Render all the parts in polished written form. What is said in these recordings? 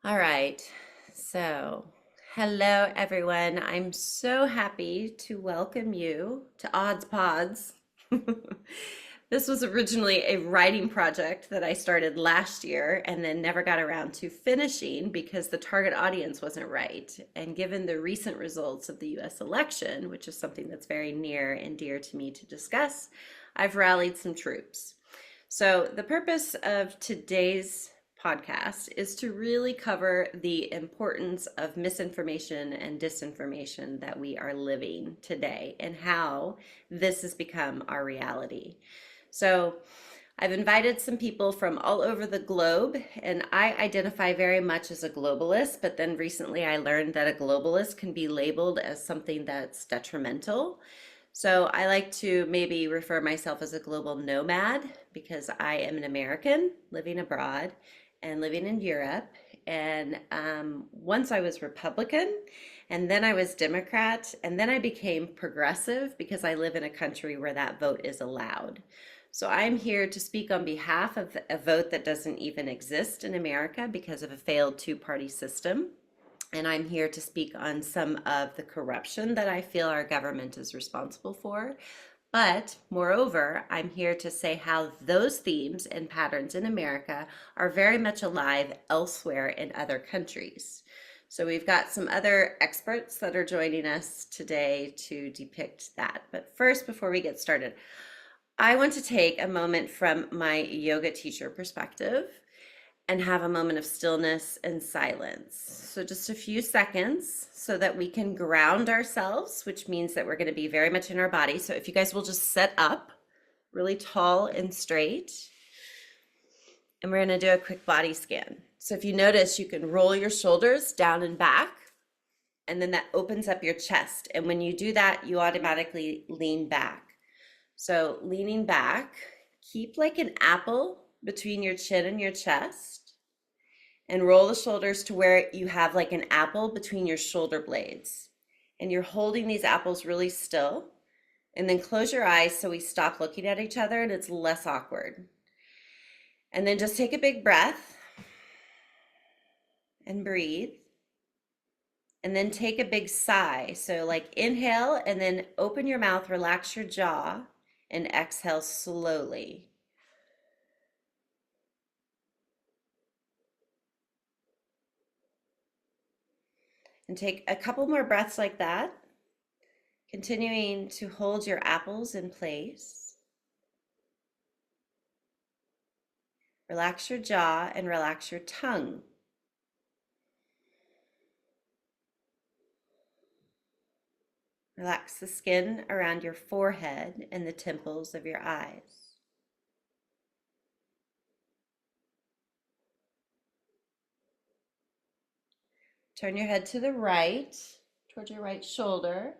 All right. So, hello everyone. I'm so happy to welcome you to Odds Pods. This was originally a writing project that I started last year and then never got around to finishing because the target audience wasn't right. And given the recent results of the US election, which is something that's very near and dear to me to discuss, I've rallied some troops. So, the purpose of today's podcast is to really cover the importance of misinformation and disinformation that we are living today and how this has become our reality. So, I've invited some people from all over the globe, and I identify very much as a globalist, but then recently I learned that a globalist can be labeled as something that's detrimental. So I like to maybe refer myself as a global nomad because I am an American living abroad and living in Europe. And once I was Republican, and then I was Democrat, and then I became progressive because I live in a country where that vote is allowed. So I'm here to speak on behalf of a vote that doesn't even exist in America because of a failed two-party system. And I'm here to speak on some of the corruption that I feel our government is responsible for. But moreover, I'm here to say how those themes and patterns in America are very much alive elsewhere in other countries. So we've got some other experts that are joining us today to depict that. But first, before we get started, I want to take a moment from my yoga teacher perspective and have a moment of stillness and silence. So just a few seconds so that we can ground ourselves, which means that we're going to be very much in our body. So if you guys will just set up really tall and straight, and we're going to do a quick body scan. So if you notice, you can roll your shoulders down and back, and then that opens up your chest. And when you do that, you automatically lean back. So leaning back, keep like an apple between your chin and your chest, and roll the shoulders to where you have like an apple between your shoulder blades. And you're holding these apples really still. And then close your eyes so we stop looking at each other and it's less awkward. And then just take a big breath and breathe. And then take a big sigh. So like inhale and then open your mouth, relax your jaw, and exhale slowly. And take a couple more breaths like that, continuing to hold your apples in place. Relax your jaw and relax your tongue. Relax the skin around your forehead and the temples of your eyes. Turn your head to the right, towards your right shoulder,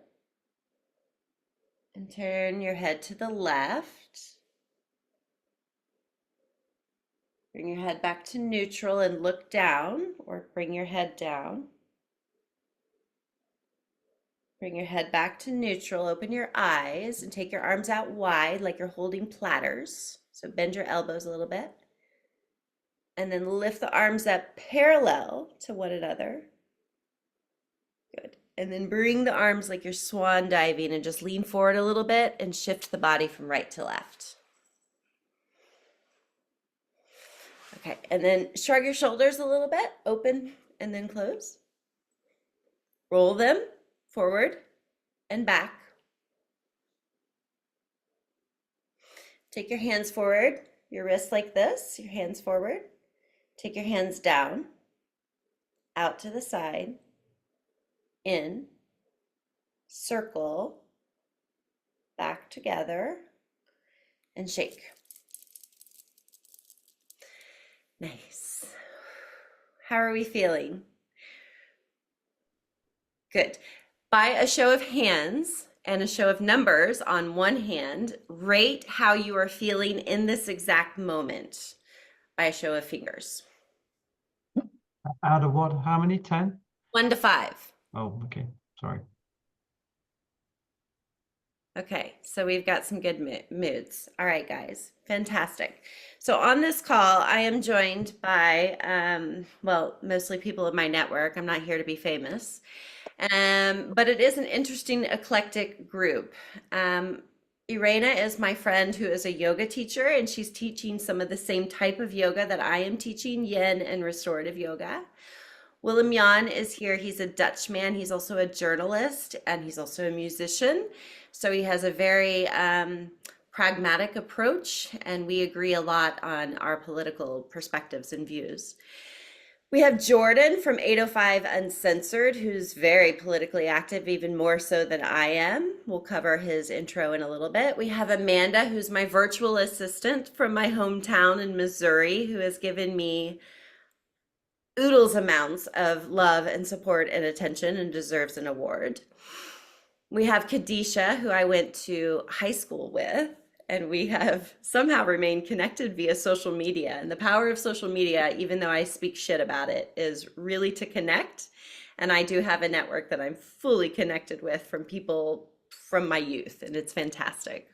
and turn your head to the left. Bring your head back to neutral and look down, or bring your head down. Bring your head back to neutral, open your eyes, and take your arms out wide like you're holding platters. So bend your elbows a little bit. And then lift the arms up parallel to one another. Good. And then bring the arms like you're swan diving and just lean forward a little bit and shift the body from right to left. Okay, and then shrug your shoulders a little bit, open and then close. Roll them forward and back. Take your hands forward, your wrists like this, your hands forward. Take your hands down, out to the side, in, circle, back together, and shake. Nice. How are we feeling? Good. By a show of hands and a show of numbers on one hand, rate how you are feeling in this exact moment by a show of fingers. Out of what? How many? 10? 1 to 5. Oh, okay. Sorry. Okay, so we've got some good moods. All right, guys, fantastic. So on this call, I am joined by, well, mostly people of my network. I'm not here to be famous, but it is an interesting, eclectic group. Irena is my friend who is a yoga teacher, and she's teaching some of the same type of yoga that I am teaching, yin and restorative yoga. Willem Jan is here. He's a Dutch man. He's also a journalist and he's also a musician. So he has a very pragmatic approach, and we agree a lot on our political perspectives and views. We have Jordan from 805 Uncensored, who's very politically active, even more so than I am. We'll cover his intro in a little bit. We have Amanda, who's my virtual assistant from my hometown in Missouri, who has given me oodles amounts of love and support and attention and deserves an award. We have Kadisha, who I went to high school with, and we have somehow remained connected via social media. And the power of social media, even though I speak shit about it, is really to connect. And I do have a network that I'm fully connected with from people from my youth, and it's fantastic.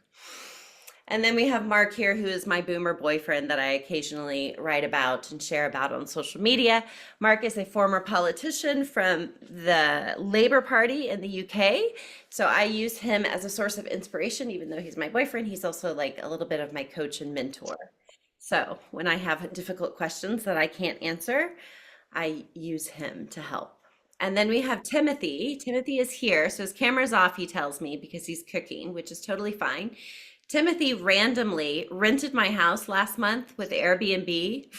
And then we have Mark here, who is my boomer boyfriend that I occasionally write about and share about on social media. Mark is a former politician from the Labour Party in the UK. So I use him as a source of inspiration, even though he's my boyfriend. He's also like a little bit of my coach and mentor. So when I have difficult questions that I can't answer, I use him to help. And then we have Timothy. Timothy is here. So his camera's off, he tells me, because he's cooking, which is totally fine. Timothy randomly rented my house last month with Airbnb,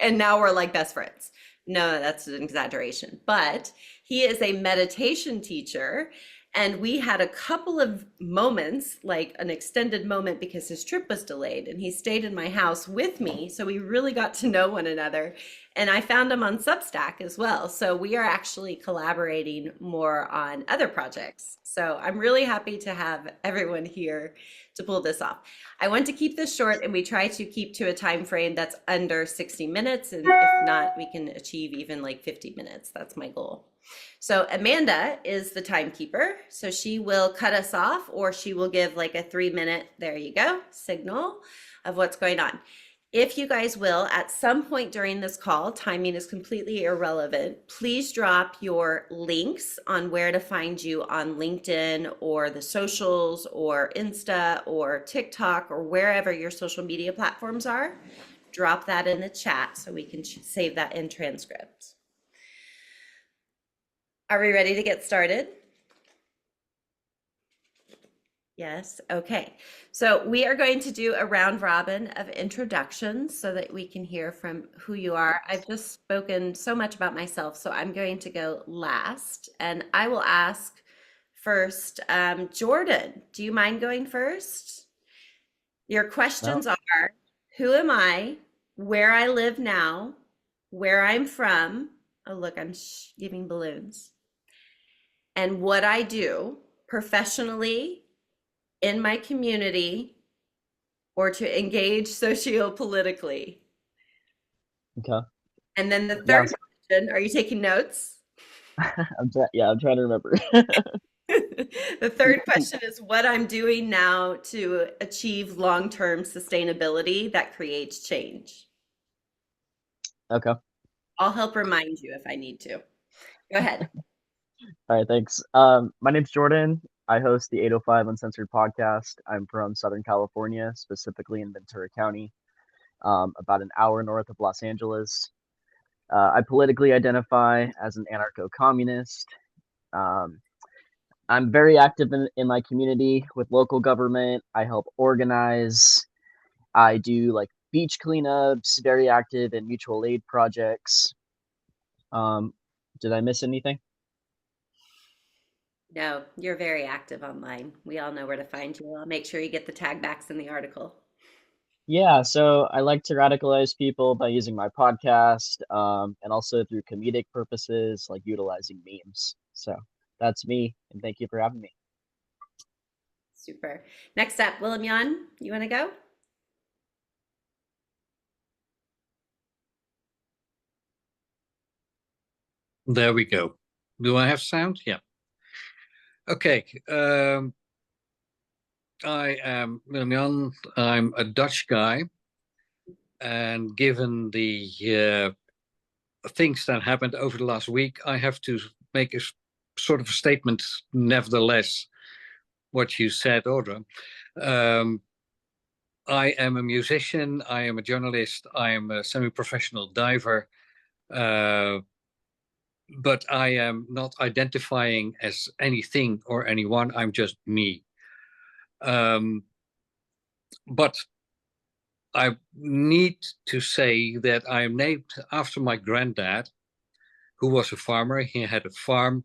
and now we're like best friends. No, that's an exaggeration, but he is a meditation teacher. And we had a couple of moments, like an extended moment because his trip was delayed, and he stayed in my house with me. So we really got to know one another. And I found him on Substack as well. So we are actually collaborating more on other projects. So I'm really happy to have everyone here to pull this off. I want to keep this short, and we try to keep to a time frame that's under 60 minutes. And if not, we can achieve even like 50 minutes. That's my goal. So Amanda is the timekeeper. So she will cut us off, or she will give like a 3 minute, there you go, signal of what's going on. If you guys will, at some point during this call, timing is completely irrelevant, please drop your links on where to find you on LinkedIn or the socials or Insta or TikTok or wherever your social media platforms are. Drop that in the chat so we can save that in transcript. Are we ready to get started? Yes, okay. So we are going to do a round robin of introductions so that we can hear from who you are. I've just spoken so much about myself, so I'm going to go last. And I will ask first, Jordan, do you mind going first? Your No. questions are, who am I, where I live now, where I'm from. Oh, look, I'm giving balloons. And what I do professionally in my community or to engage sociopolitically. Okay. And then the Yeah. third question, are you taking notes? I'm trying to remember. The third question is what I'm doing now to achieve long-term sustainability that creates change. Okay. I'll help remind you if I need to. Go ahead. All right, thanks. My name's Jordan. I host the 805 Uncensored podcast. I'm from Southern California, specifically in Ventura County, about an hour north of Los Angeles. I politically identify as an anarcho-communist. Um, I'm very active in my community with local government. I help organize. I do like beach cleanups, very active in mutual aid projects. Um, did I miss anything? No, you're very active online. We all know where to find you. I'll make sure you get the tag backs in the article. Yeah, so I like to radicalize people by using my podcast, and also through comedic purposes, like utilizing memes. So that's me, and thank you for having me. Super. Next up, Willem Jan, you want to go? There we go. Do I have sound? Yeah. Okay. I am William. I'm a Dutch guy, and given the things that happened over the last week, I have to make a sort of a statement. Nevertheless, what you said, Audra. Um, I am a musician. I am a journalist. I am a semi-professional diver. Uh, but I am not identifying as anything or anyone. I'm just me. Um, but I need to say that I am named after my granddad, who was a farmer. He had a farm.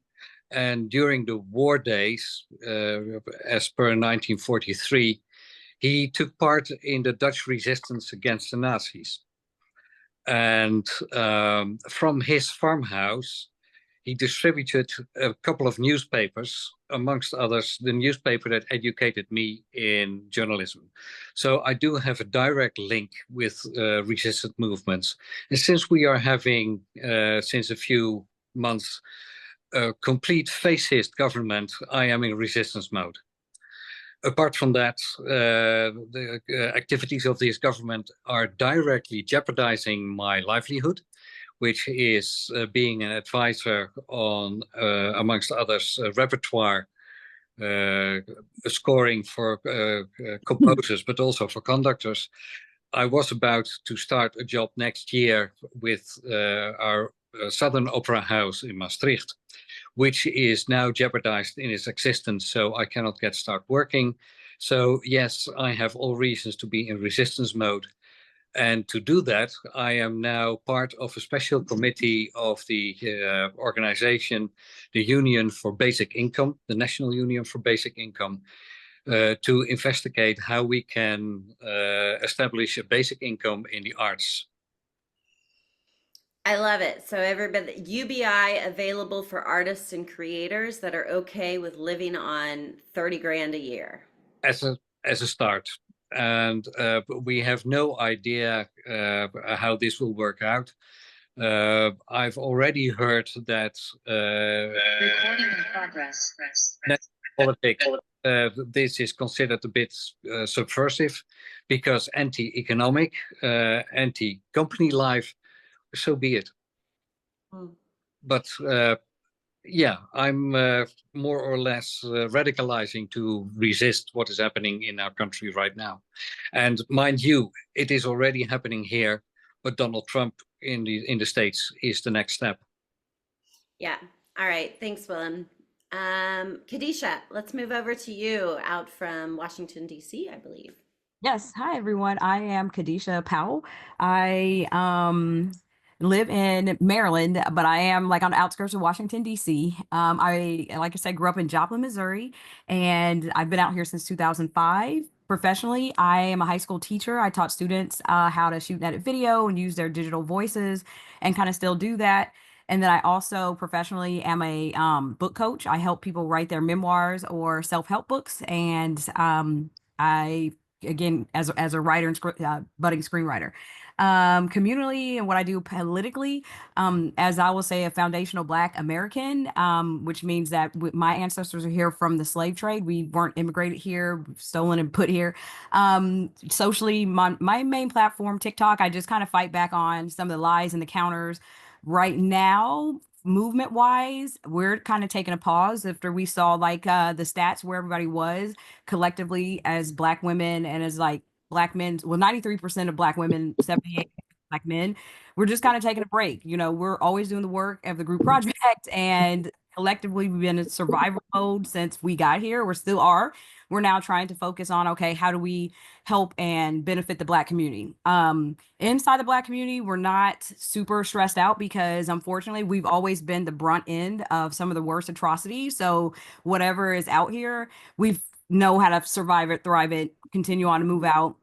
And during the war days, as per 1943, he took part in the Dutch resistance against the Nazis. And from his farmhouse, he distributed a couple of newspapers, amongst others, the newspaper that educated me in journalism. So I do have a direct link with resistance movements. And since we are having, since a few months, a complete fascist government, I am in resistance mode. Apart from that, the activities of this government are directly jeopardizing my livelihood, which is being an advisor on, amongst others, repertoire scoring for composers, but also for conductors. I was about to start a job next year with our Southern Opera House in Maastricht, which is now jeopardized in its existence, so I cannot start working. So yes, I have all reasons to be in resistance mode. And to do that, I am now part of a special committee of the organization, the Union for Basic Income, the National Union for Basic Income, to investigate how we can establish a basic income in the arts. I love it. So everybody, UBI available for artists and creators that are okay with living on 30 grand a year. As a start. And we have no idea how this will work out. I've already heard that Recording in progress. politics, this is considered a bit subversive because anti-economic, anti-company life, so be it. Hmm. But yeah, I'm more or less radicalizing to resist what is happening in our country right now. And mind you, it is already happening here, but Donald Trump in the States is the next step. Yeah. All right. Thanks, Willem. Kadisha, let's move over to you out from Washington, D.C., I believe. Yes. Hi, everyone. I am Kadisha Powell. I live in Maryland, but I am like on the outskirts of Washington, D.C. Like I said, grew up in Joplin, Missouri, and I've been out here since 2005. Professionally, I am a high school teacher. I taught students how to shoot and edit video and use their digital voices and kind of still do that. And then I also professionally am a book coach. I help people write their memoirs or self-help books. And I again as a writer and budding screenwriter, communally, and what I do politically, as I will say, a foundational Black American, which means that my ancestors are here from the slave trade. We weren't immigrated here, stolen and put here. Socially, my main platform, TikTok, I just kind of fight back on some of the lies and the counters. Right now, movement wise, we're kind of taking a pause after we saw like the stats where everybody was collectively as Black women and as like Black men. Well, 93% of Black women, 78 Black men. We're just kind of taking a break. You know, we're always doing the work of the group project, and collectively we've been in survival mode since we got here. We still are. We're now trying to focus on, okay, how do we help and benefit the Black community? Inside the Black community, we're not super stressed out because unfortunately we've always been the brunt end of some of the worst atrocities. So whatever is out here, we know how to survive it, thrive it, continue on to move out.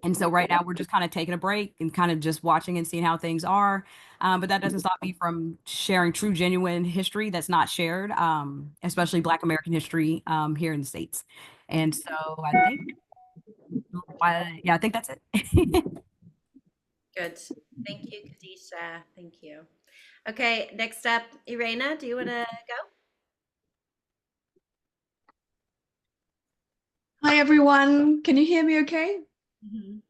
And so right now we're just kind of taking a break and kind of just watching and seeing how things are. But that doesn't stop me from sharing true, genuine history that's not shared, especially Black American history here in the States. And so I think that's it. Good. Thank you, Kadisha. Thank you. Okay, next up, Irena, do you want to go? Hi everyone, can you hear me okay? Mhm.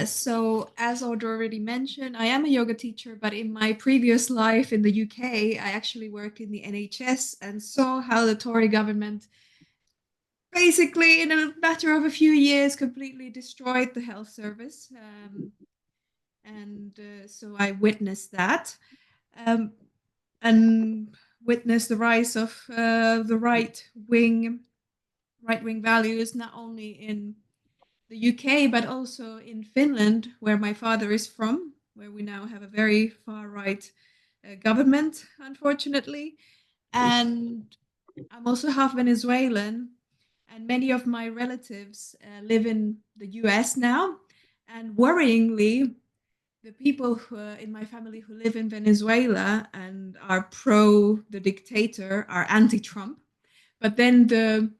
So as Audra already mentioned, I am a yoga teacher, but in my previous life in the UK, I actually worked in the NHS and saw how the Tory government basically in a matter of a few years completely destroyed the health service. So I witnessed that um, and witnessed the rise of the right wing values, not only in the UK, but also in Finland, where my father is from, where we now have a very far right government, unfortunately. And I'm also half Venezuelan, and many of my relatives live in the US now. And worryingly, the people in my family who live in Venezuela and are pro the dictator are anti Trump. But then the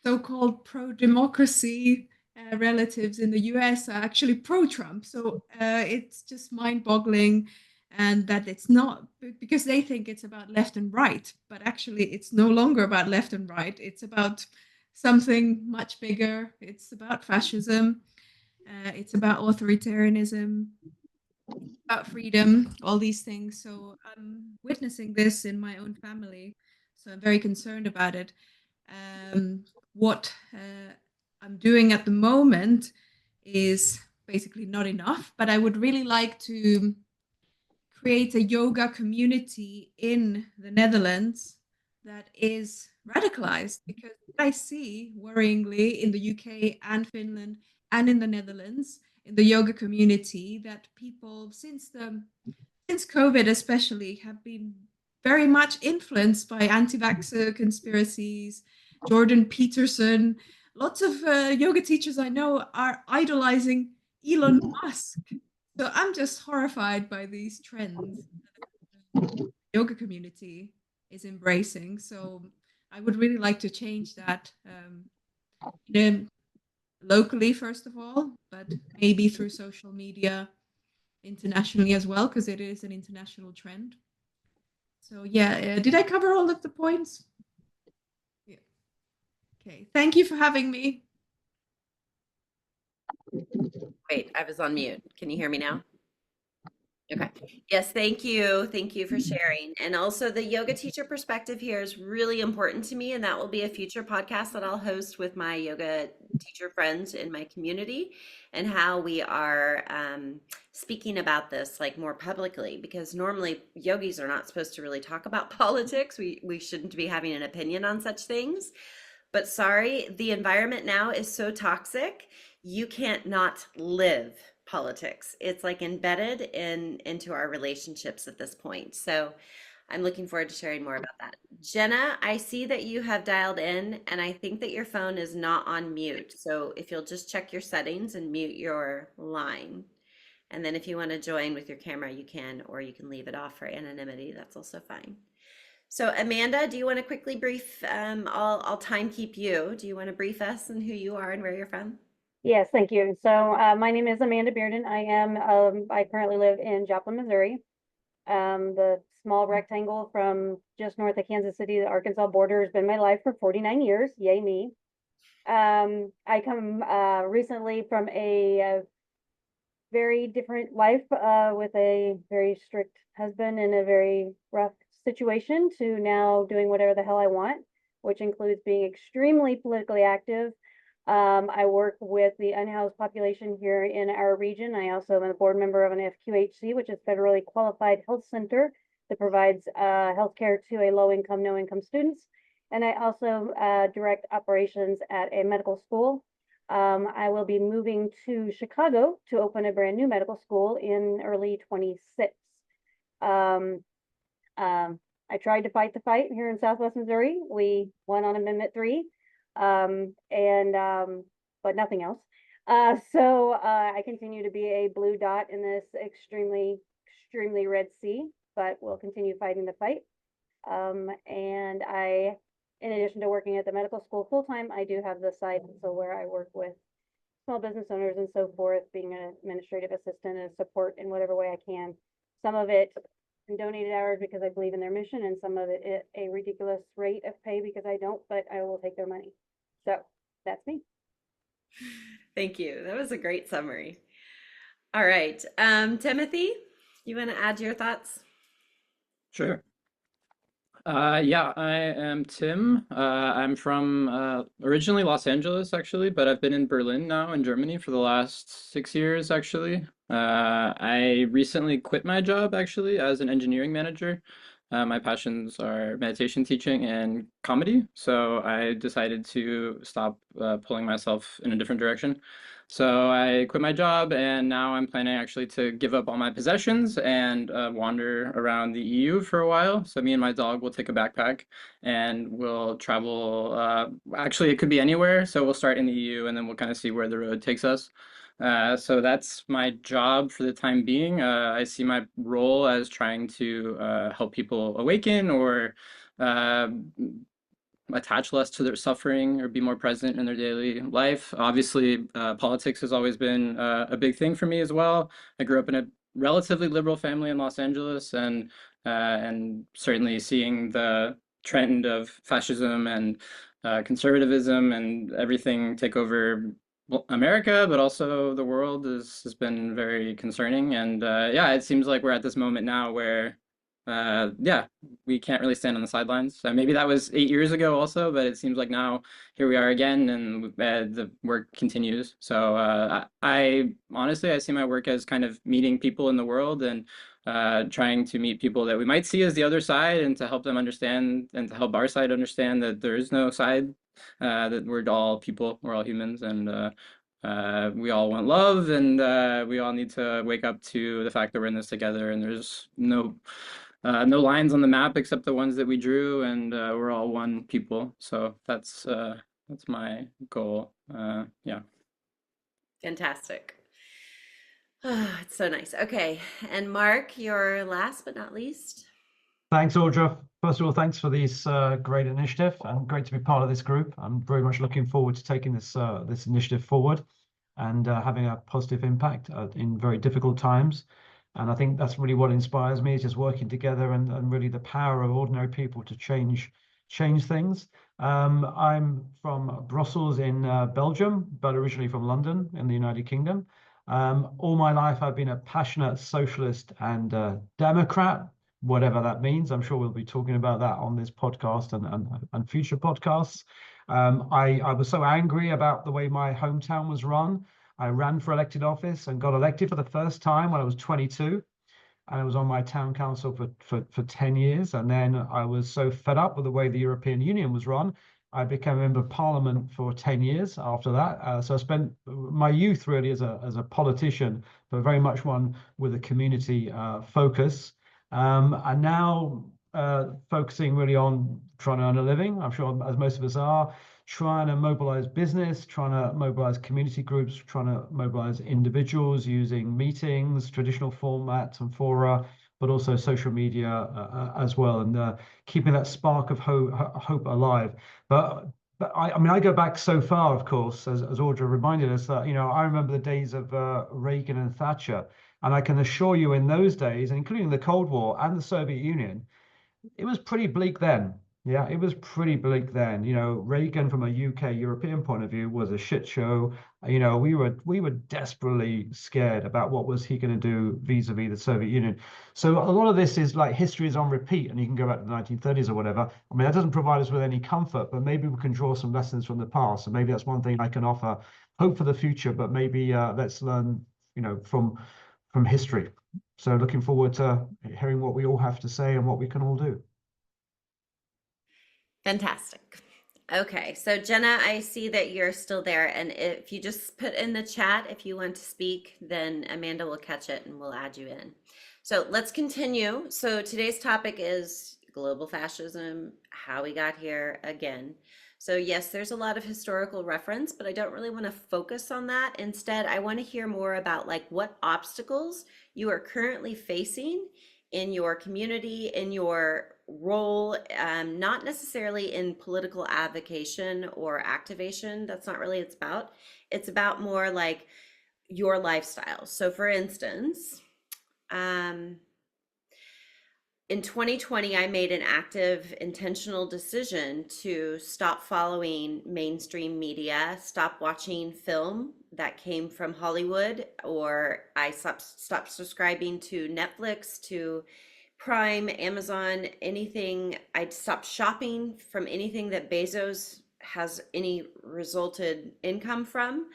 so-called pro-democracy relatives in the US are actually pro-Trump. So it's just mind-boggling, and that it's not because they think it's about left and right, but actually it's no longer about left and right. It's about something much bigger. It's about fascism. It's about authoritarianism, about freedom, all these things. So I'm witnessing this in my own family. So I'm very concerned about it. What I'm doing at the moment is basically not enough, but I would really like to create a yoga community in the Netherlands that is radicalized, because what I see worryingly in the UK and Finland and in the Netherlands in the yoga community, that people since COVID especially have been very much influenced by anti-vaxxer conspiracies. Jordan Peterson, lots of yoga teachers I know are idolizing Elon Musk. So I'm just horrified by these trends the yoga community is embracing. So I would really like to change that locally, first of all, but maybe through social media internationally as well, because it is an international trend. So yeah, did I cover all of the points? Yeah. Okay, thank you for having me. Wait, I was on mute. Can you hear me now? Okay. Yes, thank you. Thank you for sharing. And also, the yoga teacher perspective here is really important to me, and that will be a future podcast that I'll host with my yoga teacher friends in my community, and how we are speaking about this like more publicly, because normally yogis are not supposed to really talk about politics. We shouldn't be having an opinion on such things. But sorry, the environment now is so toxic, you can't not live politics. It's like embedded into our relationships at this point. So I'm looking forward to sharing more about that. Jenna, I see that you have dialed in, and I think that your phone is not on mute. So if you'll just check your settings and mute your line. And then if you want to join with your camera, you can, or you can leave it off for anonymity. That's also fine. So Amanda, do you want to quickly brief, I'll time keep you. Do you want to brief us on who you are and where you're from? Yes, thank you. So my name is Amanda Bearden. I currently live in Joplin, Missouri. The small rectangle from just north of Kansas City, the Arkansas border, has been my life for 49 years. Yay me. I come recently from a very different life with a very strict husband and a very rough situation, to now doing whatever the hell I want, which includes being extremely politically active. I work with the unhoused population here in our region. I also am a board member of an FQHC, which is federally qualified health center that provides healthcare to a low-income, no-income students. And I also direct operations at a medical school. I will be moving to Chicago to open a brand new medical school in early 26. Um, I tried to fight the fight here in Southwest Missouri. We won on Amendment 3, but nothing else. So I continue to be a blue dot in this extremely, extremely red sea, but we'll continue fighting the fight. And in addition to working at the medical school full-time, I do have the side so where I work with small business owners and so forth, being an administrative assistant and support in whatever way I can. Some of it in donated hours because I believe in their mission, and some of it at a ridiculous rate of pay because I don't, but I will take their money. So That's me. Thank you. That was a great summary. All right. Timothy, you want to add your thoughts? Sure. Yeah, I am Tim. I'm from originally Los Angeles, actually, but I've been in Berlin now in Germany for the last 6 years, actually. I recently quit my job, actually, as an engineering manager. My passions are meditation teaching and comedy, so I decided to stop pulling myself in a different direction. So I quit my job, and now I'm planning actually to give up all my possessions and wander around the EU for a while. So me and my dog will take a backpack and we'll travel. Actually, it could be anywhere. So we'll start in the EU and then we'll kind of see where the road takes us. So that's my job for the time being. I see my role as trying to help people awaken or uh, attach less to their suffering or be more present in their daily life. Obviously, politics has always been a big thing for me as well. I grew up in a relatively liberal family in Los Angeles, and certainly seeing the trend of fascism and conservatism and everything take over America, but also the world has been very concerning. And yeah, it seems like we're at this moment now where yeah, we can't really stand on the sidelines. So maybe that was 8 years ago also, but it seems like now here we are again, and the work continues. So I honestly, I see my work as kind of meeting people in the world and trying to meet people that we might see as the other side, and to help them understand and to help our side understand that there is no side, that we're all people, we're all humans, and we all want love, and we all need to wake up to the fact that we're in this together, and there's no lines on the map except the ones that we drew, and we're all one people. So that's my goal. Yeah. Fantastic. Oh, it's so nice. Okay. And Mark, your last but not least. Thanks, Audra. First of all, thanks for this great initiative, and great to be part of this group. I'm very much looking forward to taking this initiative forward and having a positive impact in very difficult times. And I think that's really what inspires me, is just working together, and really the power of ordinary people to change things. I'm from Brussels in Belgium, but originally from London in the United Kingdom. All my life, I've been a passionate socialist and Democrat, whatever that means. I'm sure we'll be talking about that on this podcast and future podcasts. I was so angry about the way my hometown was run. I ran for elected office and got elected for the first time when I was 22. And I was on my town council for 10 years. And then I was so fed up with the way the European Union was run, I became a member of parliament for 10 years after that. So I spent my youth really as a politician, but very much one with a community focus. And now focusing really on trying to earn a living. I'm sure, as most of us are, trying to mobilize business, trying to mobilize community groups, trying to mobilize individuals using meetings, traditional formats and fora, but also social media as well, and keeping that spark of hope alive. But I mean, I go back so far, of course, as Audra reminded us, that, I remember the days of Reagan and Thatcher. And I can assure you, in those days, including the Cold War and the Soviet Union, it was pretty bleak then. Yeah, it was pretty bleak then. Reagan, from a UK European point of view, was a shit show. We were desperately scared about what was he going to do vis-a-vis the Soviet Union. So a lot of this is like history is on repeat, and you can go back to the 1930s or whatever. I mean, that doesn't provide us with any comfort, but maybe we can draw some lessons from the past. And maybe that's one thing I can offer, hope for the future, but maybe let's learn, from history. So looking forward to hearing what we all have to say and what we can all do. Fantastic. Okay, so Jenna, I see that you're still there, and if you just put in the chat if you want to speak, then Amanda will catch it and we'll add you in. So let's continue. So today's topic is global fascism, how we got here again. So yes, there's a lot of historical reference, but I don't really want to focus on that. Instead, I want to hear more about what obstacles you are currently facing in your community, in your role, not necessarily in political advocation or activation. That's not really what it's about. It's about more like your lifestyle. So for instance, in 2020, I made an active, intentional decision to stop following mainstream media, stop watching film that came from Hollywood, or I stopped subscribing to Netflix, to Prime, Amazon, anything. I'd stopped shopping from anything that Bezos has any resulted income from.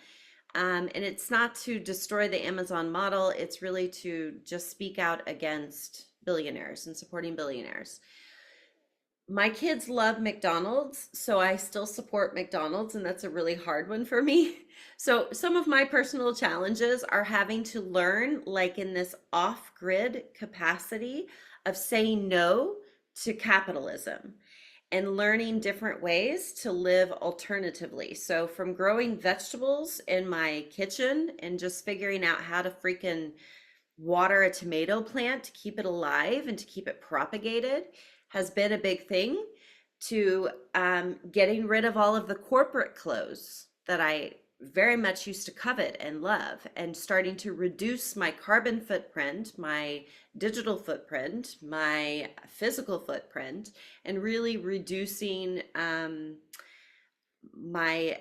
And it's not to destroy the Amazon model, it's really to just speak out against billionaires and supporting billionaires. My kids love McDonald's, so I still support McDonald's, and that's a really hard one for me. So some of my personal challenges are having to learn, like in this off-grid capacity, of saying no to capitalism and learning different ways to live alternatively. So from growing vegetables in my kitchen and just figuring out how to freaking water a tomato plant to keep it alive and to keep it propagated has been a big thing, to getting rid of all of the corporate clothes that I very much used to covet and love, and starting to reduce my carbon footprint, my digital footprint, my physical footprint, and really reducing my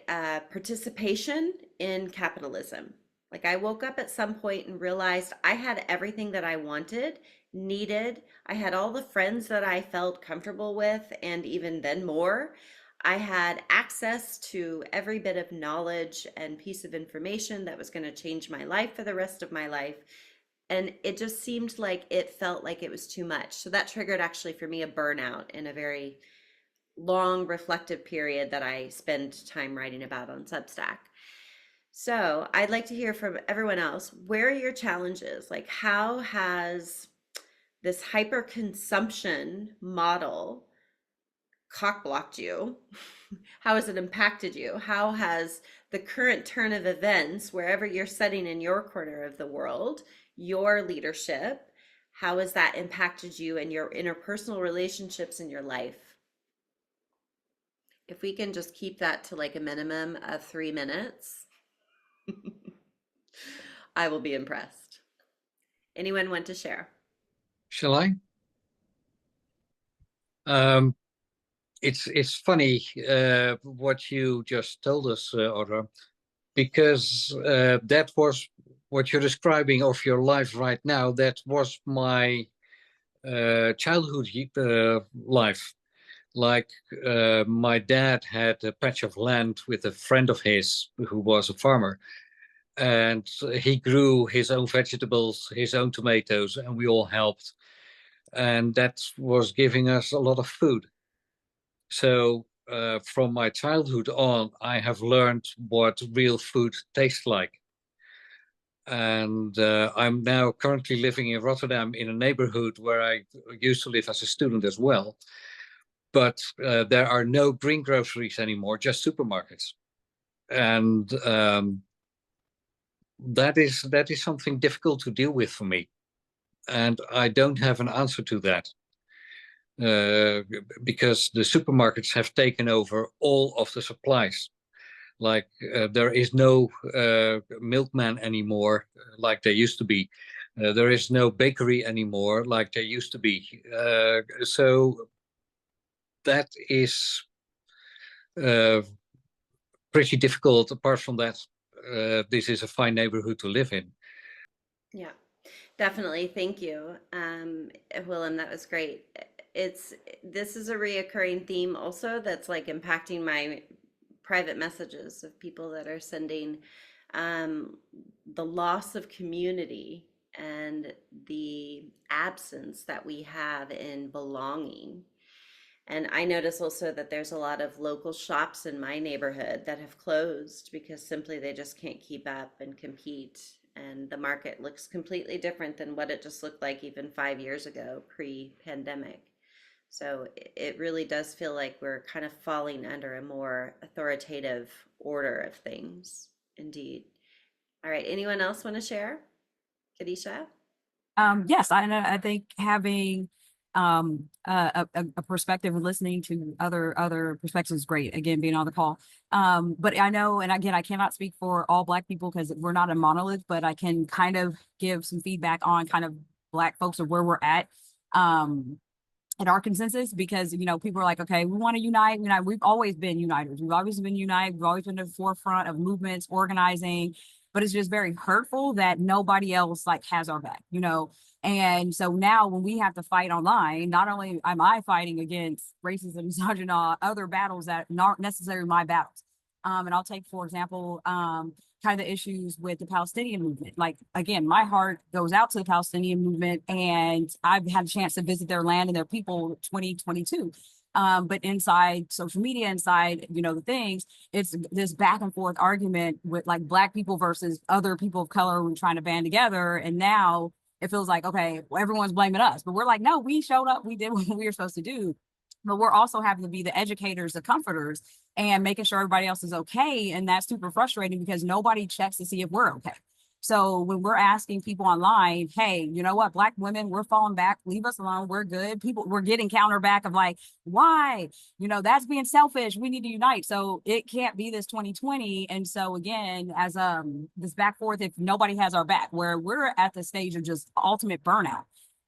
participation in capitalism. Like, I woke up at some point and realized I had everything that I wanted, needed. I had all the friends that I felt comfortable with, and even then more. I had access to every bit of knowledge and piece of information that was going to change my life for the rest of my life. And it just seemed like it felt like it was too much. So that triggered actually for me a burnout in a very long reflective period that I spend time writing about on Substack. So I'd like to hear from everyone else. Where are your challenges? Like, how has this hyper consumption model cock blocked you? How has it impacted you? How has the current turn of events, wherever you're sitting in your corner of the world, your leadership, how has that impacted you and your interpersonal relationships in your life? If we can just keep that to like a minimum of 3 minutes, I will be impressed. Anyone want to share? Shall I? It's funny what you just told us, Audra, because that was what you're describing of your life right now. That was my childhood life. Like, my dad had a patch of land with a friend of his who was a farmer, and he grew his own vegetables, his own tomatoes, and we all helped. And that was giving us a lot of food. So from my childhood on, I have learned what real food tastes like. And I'm now currently living in Rotterdam in a neighborhood where I used to live as a student as well. But there are no green groceries anymore, just supermarkets. And that is something difficult to deal with for me. And I don't have an answer to that. Because the supermarkets have taken over all of the supplies. Like, there is no milkman anymore like there used to be. There is no bakery anymore like there used to be. So that is pretty difficult. Apart from that, this is a fine neighborhood to live in. Yeah, definitely. Thank you, Willem. That was great. This is a reoccurring theme also that's like impacting my private messages of people that are sending the loss of community and the absence that we have in belonging. And I notice also that there's a lot of local shops in my neighborhood that have closed because simply they just can't keep up and compete. And the market looks completely different than what it just looked like even 5 years ago, pre-pandemic. So it really does feel like we're kind of falling under a more authoritative order of things, indeed. All right, anyone else want to share? Kadisha? Yes, I think having a perspective and listening to other perspectives is great. Again, being on the call. But I know, and again, I cannot speak for all Black people because we're not a monolith, but I can kind of give some feedback on kind of Black folks or where we're at. at our consensus, because people are like, okay, we want to unite. We've always been uniters. We've always been united. We've always been at the forefront of movements, organizing, but it's just very hurtful that nobody else like has our back, And so now when we have to fight online, not only am I fighting against racism, misogyny, other battles that aren't necessarily my battles. And I'll take, for example, kind of the issues with the Palestinian movement. Like, again, my heart goes out to the Palestinian movement, and I've had a chance to visit their land and their people 2022. But inside social media, inside, the things, it's this back and forth argument with like Black people versus other people of color who are trying to band together. And now it feels like, okay, well, everyone's blaming us, but we're like, no, we showed up, we did what we were supposed to do. But we're also having to be the educators, the comforters, and making sure everybody else is okay. And that's super frustrating because nobody checks to see if we're okay. So when we're asking people online, hey, you know what, Black women, we're falling back, leave us alone, we're good. We're getting counter back of like, why? That's being selfish. We need to unite. So it can't be this 2020. And so again, as this back forth, if nobody has our back, where we're at the stage of just ultimate burnout.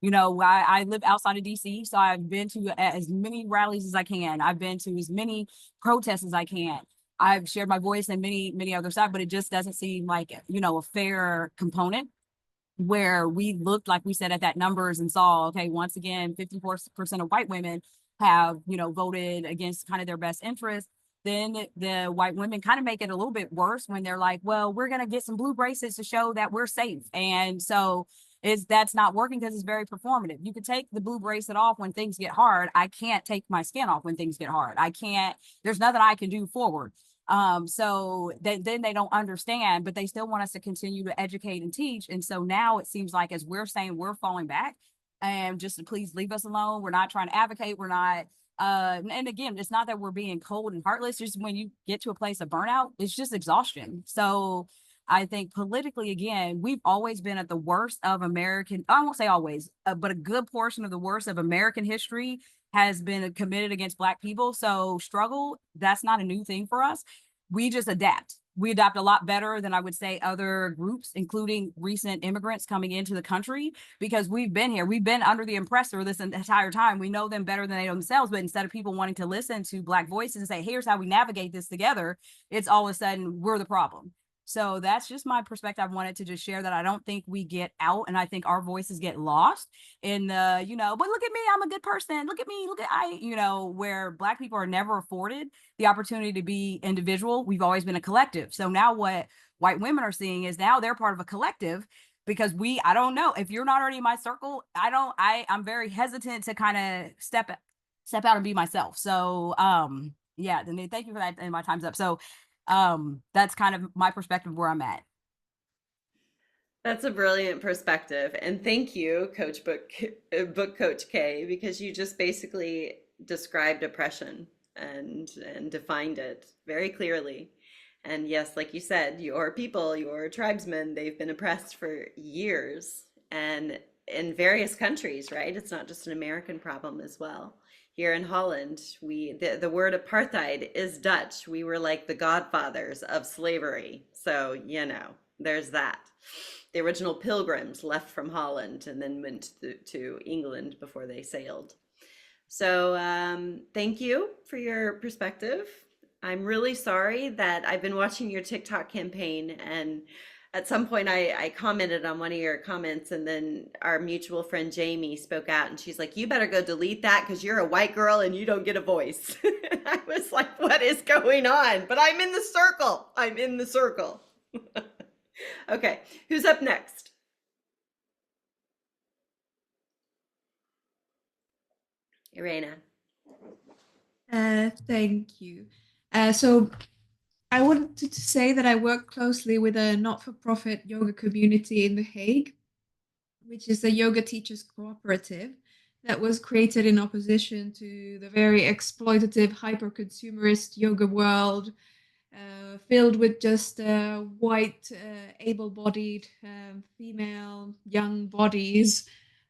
I live outside of DC, so I've been to as many rallies as I can. I've been to as many protests as I can. I've shared my voice in many, many other sides, but it just doesn't seem like, a fair component where we looked, like we said, at that numbers and saw, okay, once again, 54% of white women have, voted against kind of their best interest. Then the white women kind of make it a little bit worse when they're like, well, we're going to get some blue bracelets to show that we're safe. And so that's not working because it's very performative. You can take the blue bracelet off when things get hard. I can't take my skin off when things get hard. There's nothing I can do forward. So then they don't understand, but they still want us to continue to educate and teach. And so now it seems like, as we're saying, we're falling back, and just to please leave us alone. We're not trying to advocate. We're not, and again, it's not that we're being cold and heartless. Just when you get to a place of burnout, it's just exhaustion. So I think politically, again, we've always been at the worst of American, I won't say always, but a good portion of the worst of American history has been committed against Black people. So struggle, that's not a new thing for us. We just adapt. We adapt a lot better than I would say other groups, including recent immigrants coming into the country, because we've been here. We've been under the oppressor this entire time. We know them better than they know themselves. But instead of people wanting to listen to Black voices and say, here's how we navigate this together, it's all of a sudden we're the problem. So that's just my perspective. I wanted to just share that I don't think we get out, and I think our voices get lost in the, but look at me, I'm a good person. Look at me, where Black people are never afforded the opportunity to be individual. We've always been a collective. So now what white women are seeing is now they're part of a collective, because I don't know, if you're not already in my circle, I'm very hesitant to kind of step out and be myself. So yeah, then thank you for that. And my time's up. So that's kind of my perspective where I'm at. That's a brilliant perspective. And thank you, Book Coach K, because you just basically described oppression and defined it very clearly. And yes, like you said, your people, your tribesmen, they've been oppressed for years and in various countries, right? It's not just an American problem as well. Here in Holland, the word apartheid is Dutch. We were like the godfathers of slavery. So, there's that. The original pilgrims left from Holland and then went to England before they sailed. So thank you for your perspective. I'm really sorry that I've been watching your TikTok campaign, and at some point I commented on one of your comments, and then our mutual friend Jamie spoke out, and she's like, you better go delete that because you're a white girl and you don't get a voice. I was like, what is going on? But I'm in the circle. I'm in the circle. Okay, who's up next? Irena. Thank you. So I wanted to say that I work closely with a not-for-profit yoga community in The Hague, which is a yoga teachers cooperative that was created in opposition to the very exploitative, hyper-consumerist yoga world, filled with just white, able-bodied, female, young bodies.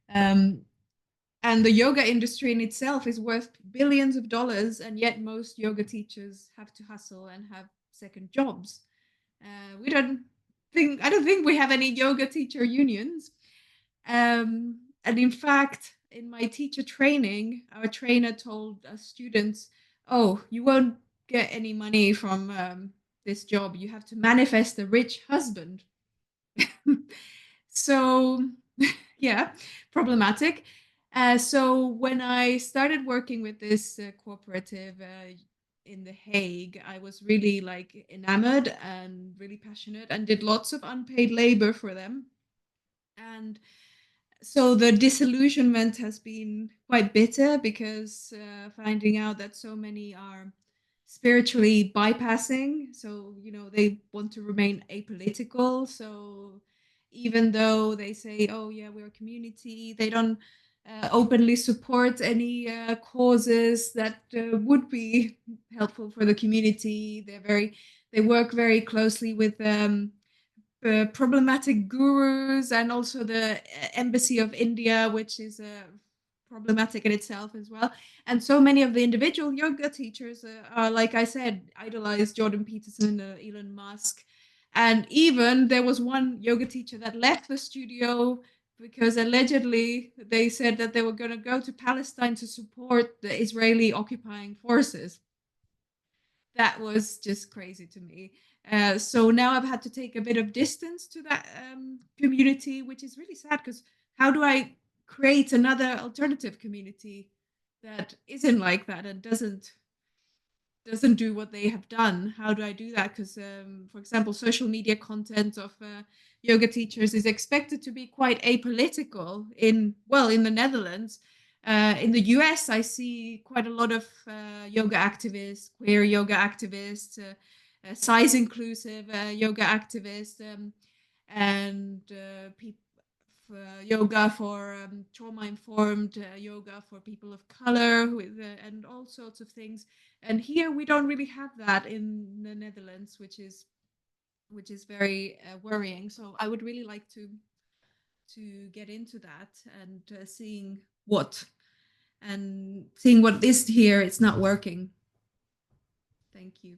And the yoga industry in itself is worth billions of dollars, and yet most yoga teachers have to hustle and have second jobs. I don't think we have any yoga teacher unions. And in fact, in my teacher training, our trainer told us students, "Oh, you won't get any money from this job. You have to manifest a rich husband." So, yeah, problematic. So when I started working with this cooperative in The Hague, I was really like enamored and really passionate and did lots of unpaid labor for them. And so the disillusionment has been quite bitter because finding out that so many are spiritually bypassing. So, they want to remain apolitical. So even though they say, oh, yeah, we're a community, they don't openly support any causes that would be helpful for the community. They work very closely with problematic gurus and also the embassy of India, which is problematic in itself as well. And so many of the individual yoga teachers are, like I said, idolize Jordan Peterson, Elon Musk. And even there was one yoga teacher that left the studio because allegedly they said that they were going to go to Palestine to support the Israeli occupying forces. That was just crazy to me. So now I've had to take a bit of distance to that community, which is really sad because how do I create another alternative community that isn't like that and doesn't do what they have done? How do I do that? Because, for example, social media content of yoga teachers is expected to be quite apolitical in the Netherlands. In the US, I see quite a lot of yoga activists, queer yoga activists, size inclusive yoga activists, and yoga for trauma informed yoga for people of color with and all sorts of things. And here we don't really have that in the Netherlands, which is very worrying. So I would really like to get into that and seeing what is here. It's not working. Thank you.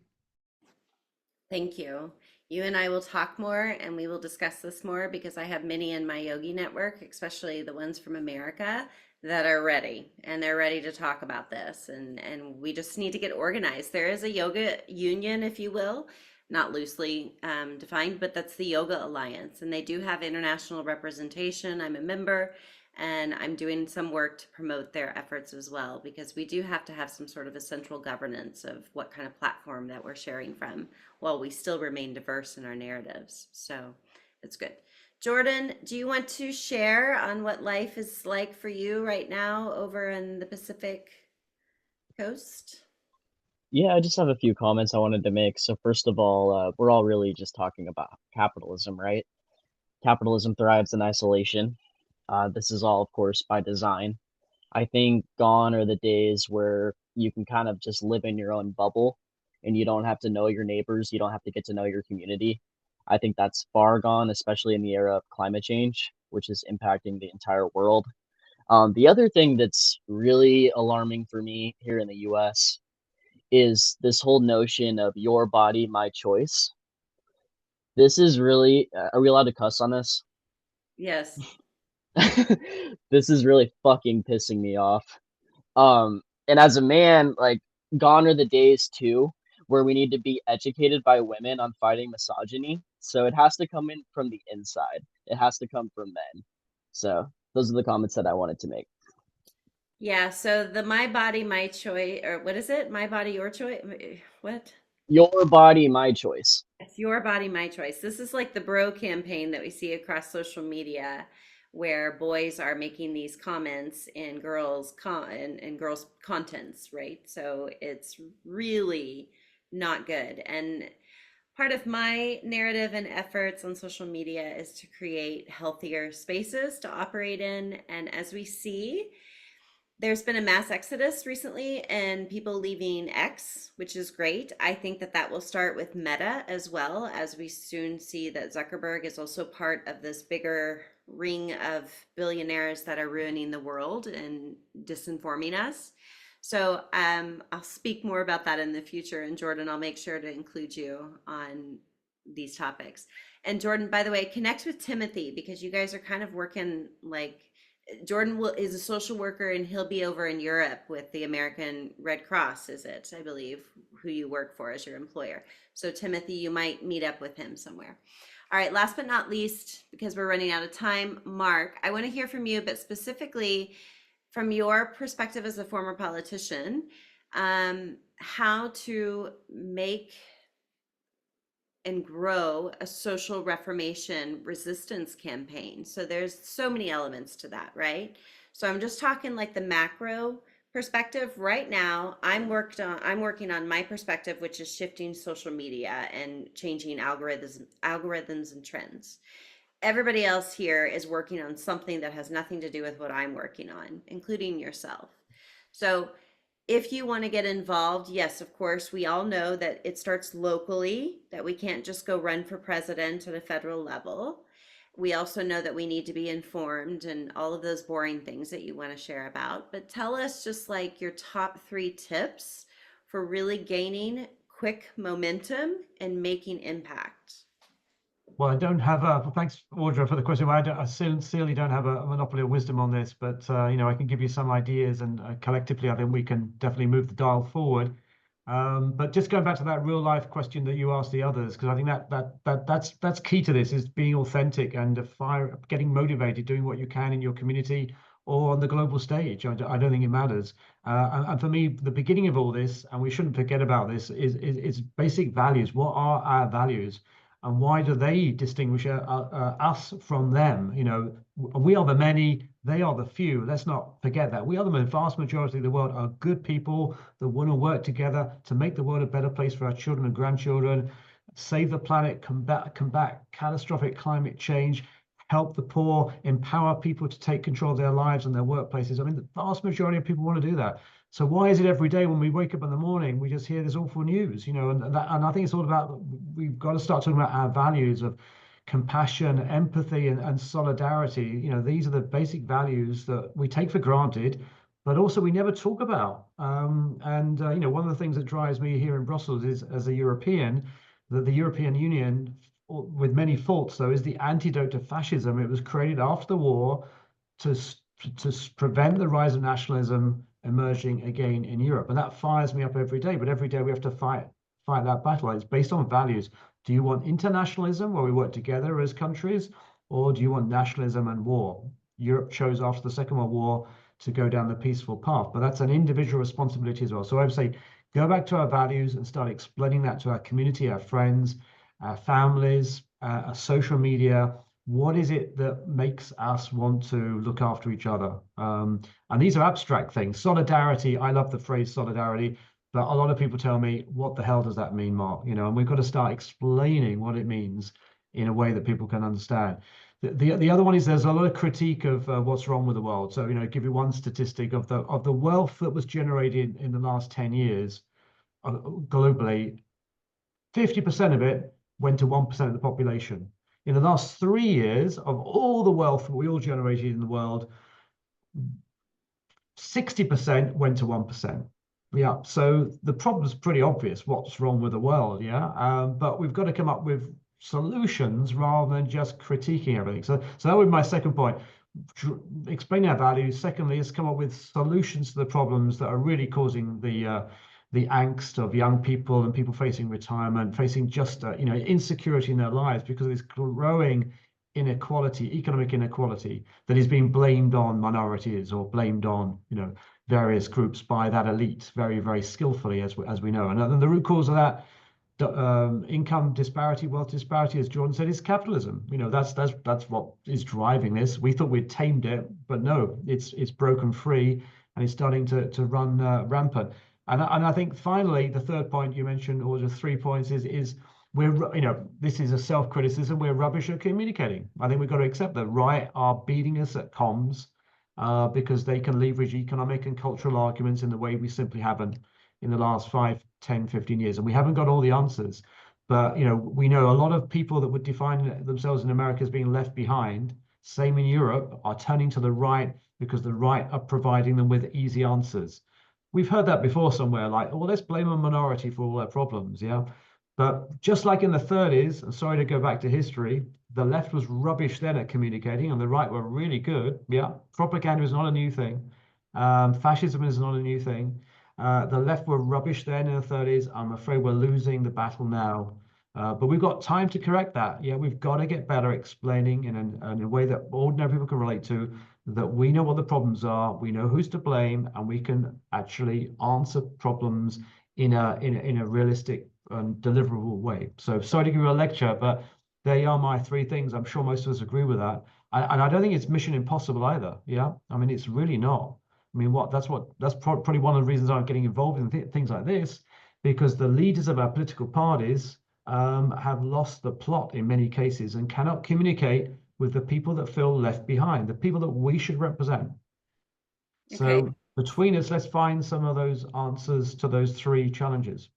Thank you. You and I will talk more and we will discuss this more because I have many in my yogi network, especially the ones from America, that are ready and they're ready to talk about this. And we just need to get organized. There is a yoga union, if you will, not loosely defined, but that's the Yoga Alliance. And they do have international representation. I'm a member and I'm doing some work to promote their efforts as well because we do have to have some sort of a central governance of what kind of platform that we're sharing from while we still remain diverse in our narratives. So it's good. Jordan, do you want to share on what life is like for you right now over in the Pacific Coast? Yeah, I just have a few comments I wanted to make. So first of all, we're all really just talking about capitalism, right? Capitalism thrives in isolation. This is all, of course, by design. I think gone are the days where you can kind of just live in your own bubble and you don't have to know your neighbors, you don't have to get to know your community. I think that's far gone, especially in the era of climate change, which is impacting the entire world. The other thing that's really alarming for me here in the US is this whole notion of your body, my choice. This is really, are we allowed to cuss on this? Yes. This is really fucking pissing me off. And as a man, like, gone are the days too where we need to be educated by women on fighting misogyny. So it has to come in from the inside. It has to come from men. So those are the comments that I wanted to make. Yeah, so the my body, my choice, or what is it? My body, your choice? What? Your body, my choice. It's your body, my choice. This is like the bro campaign that we see across social media where boys are making these comments in girls contents, right? So it's really not good. And part of my narrative and efforts on social media is to create healthier spaces to operate in. And as we see, there's been a mass exodus recently and people leaving X, which is great. I think that that will start with Meta as well, as we soon see that Zuckerberg is also part of this bigger ring of billionaires that are ruining the world and disinforming us. So I'll speak more about that in the future. And Jordan, I'll make sure to include you on these topics. And Jordan, by the way, connect with Timothy because you guys are kind of working like Jordan is a social worker, and he'll be over in Europe with the American Red Cross, is it, I believe, who you work for as your employer. So Timothy, you might meet up with him somewhere. All right, last but not least, because we're running out of time, Mark, I want to hear from you, but specifically from your perspective as a former politician, how to make and grow a social reformation resistance campaign. So there's so many elements to that, right? So I'm just talking like the macro perspective. Right now, I'm working on my perspective, which is shifting social media and changing algorithms and trends. Everybody else here is working on something that has nothing to do with what I'm working on, including yourself. So if you want to get involved, yes, of course, we all know that it starts locally, that we can't just go run for president at a federal level. We also know that we need to be informed and all of those boring things that you want to share about. But tell us just like your top 3 tips for really gaining quick momentum and making impact. Well, I don't have a, thanks, Audra, for the question. I sincerely don't have a monopoly of wisdom on this, but I can give you some ideas, and collectively, I think we can definitely move the dial forward. But just going back to that real life question that you asked the others, because I think that's key to this, is being authentic and getting motivated, doing what you can in your community or on the global stage. I don't think it matters. And for me, the beginning of all this, and we shouldn't forget about this, is basic values. What are our values? And why do they distinguish us from them? We are the many, they are the few. Let's not forget that. We are the vast majority of the world are good people that want to work together to make the world a better place for our children and grandchildren, save the planet, combat catastrophic climate change, help the poor, empower people to take control of their lives and their workplaces. I mean, the vast majority of people want to do that. So why is it every day when we wake up in the morning, we just hear this awful news, and I think it's all about, we've got to start talking about our values of compassion, empathy, and solidarity. These are the basic values that we take for granted, but also we never talk about. One of the things that drives me here in Brussels is, as a European, that the European Union, with many faults, though, is the antidote to fascism. It was created after the war to prevent the rise of nationalism emerging again in Europe. And that fires me up every day. But every day we have to fight that battle. It's based on values. Do you want internationalism, where we work together as countries, or do you want nationalism and war? Europe chose after the Second World War to go down the peaceful path, but that's an individual responsibility as well. So I would say, go back to our values and start explaining that to our community, our friends, our families, our social media. What is it that makes us want to look after each other? And these are abstract things. Solidarity, I love the phrase solidarity, but a lot of people tell me, what the hell does that mean, Mark? And we've got to start explaining what it means in a way that people can understand. The other one is, there's a lot of critique of what's wrong with the world. So, give you one statistic of the wealth that was generated in the last 10 years globally, 50% of it went to 1% of the population. In the last 3 years, of all the wealth that we all generated in the world, 60% went to 1%. Yeah, so the problem's pretty obvious, what's wrong with the world, yeah? But we've got to come up with solutions rather than just critiquing everything. So that would be my second point. Explain our values. Secondly, is come up with solutions to the problems that are really causing the angst of young people and people facing retirement, facing just insecurity in their lives because of this growing inequality, economic inequality that is being blamed on minorities or blamed on various groups by that elite very, very skillfully, as we know. And the root cause of that income disparity, wealth disparity, as Jordan said, is capitalism. That's what is driving this. We thought we'd tamed it, but no, it's broken free and it's starting to run rampant. And I think finally, the third point you mentioned, or the 3 points, is we're, this is a self-criticism. We're rubbish at communicating. I think we've got to accept that. Right are beating us at comms because they can leverage economic and cultural arguments in the way we simply haven't in the last 5, 10, 15 years. And we haven't got all the answers. But, we know a lot of people that would define themselves in America as being left behind, same in Europe, are turning to the right because the right are providing them with easy answers. We've heard that before somewhere, like, well, let's blame a minority for all their problems, yeah? But just like in the 30s, and sorry to go back to history, the left was rubbish then at communicating, and the right were really good. Yeah, propaganda is not a new thing. Fascism is not a new thing. The left were rubbish then in the 30s. I'm afraid we're losing the battle now. But we've got time to correct that. Yeah, we've got to get better explaining in a way that ordinary people can relate to, that we know what the problems are, we know who's to blame, and we can actually answer problems in a realistic and deliverable way. So sorry to give you a lecture, but they are my three things. I'm sure most of us agree with that. And I don't think it's mission impossible either. Yeah, I mean, it's really not. I mean, that's probably one of the reasons I'm getting involved in things like this, because the leaders of our political parties have lost the plot in many cases and cannot communicate with the people that feel left behind, the people that we should represent. Okay. So between us, let's find some of those answers to those three challenges.